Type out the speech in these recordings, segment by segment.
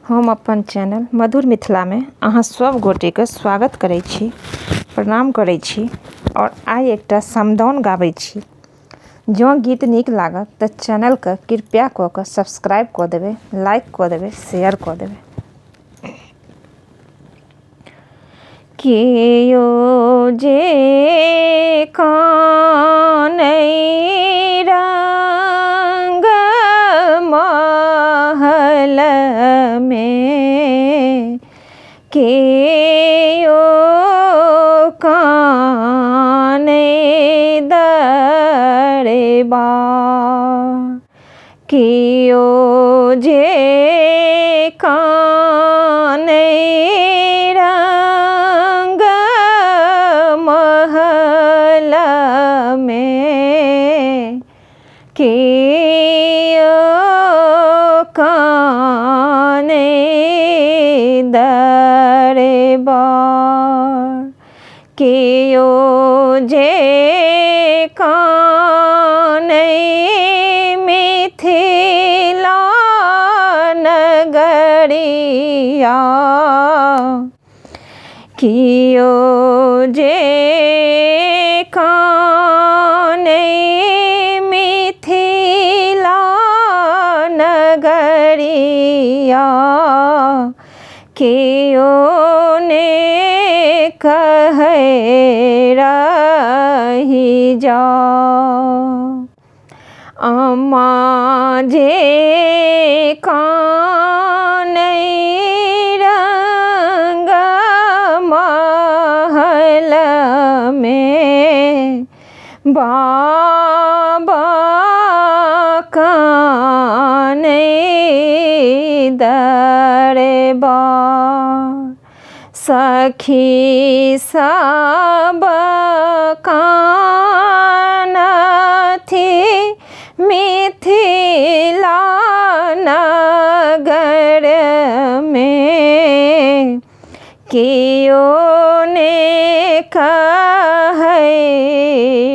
हम अपन चैनल मधुर मिथिला में अहाँ सब गोटे के स्वागत करै छी, प्रणाम करै छी और आइ एकटा समदाउन गाबै छी। जँ गीत नीक लागत तऽ चैनल के कृपया कऽ के सब्सक्राइब कऽ देबै, लाइक कऽ देबै, शेयर कऽ देबै। कियो जे कानै रंग महल में, कियो कानै दरबार, कियो जे कानै रंग महल में, कियो कानै दरबार, कियो जे कानै मिथिला नगरिया, कियो जे कानै मिथिला नगरिया, कियो ने कहै रहि जाऊ। अम्मा जे कानै रंग महल में, बाबा कानै दरबार, सखी सब कानथि मिथिला नगर में, कियो ने कहै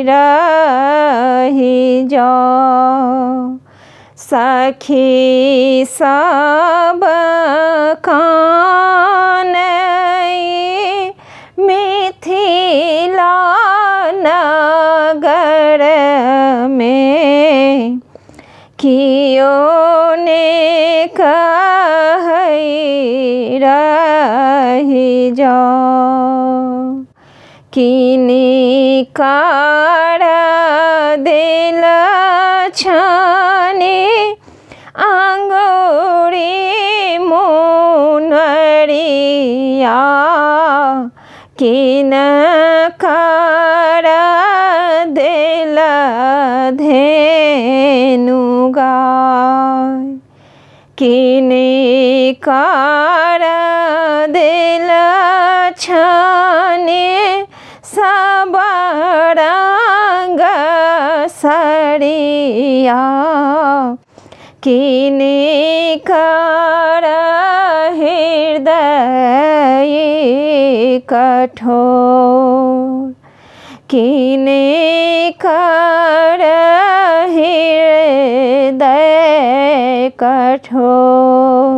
रहि जाऊ। सखी सब कानै मिथिला नगर में, कियो ने कहै रहि जाऊ। किनकर देल छनि अंगूरी मुनरिया, किनकर देल धेनु गाय, किनकर देल छनि सब रंग सरिया, किनकर हृदय कठोर, किनकर हृदय कठोर।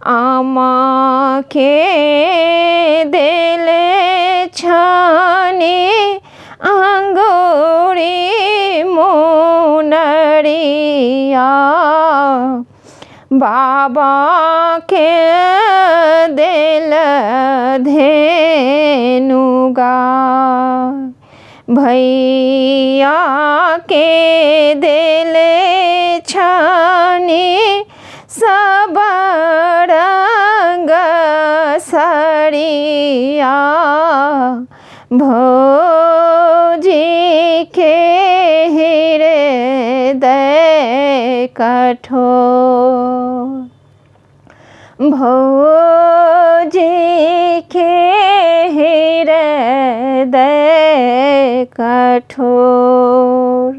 अम्मा के देले छनि अंगूरी मुनरिया, बाबा के देल धेनु गाय, भैया के देले छनि सब रंग सरिया, भौजी के हृदय कठोर, भौजी के हृदय कठोर।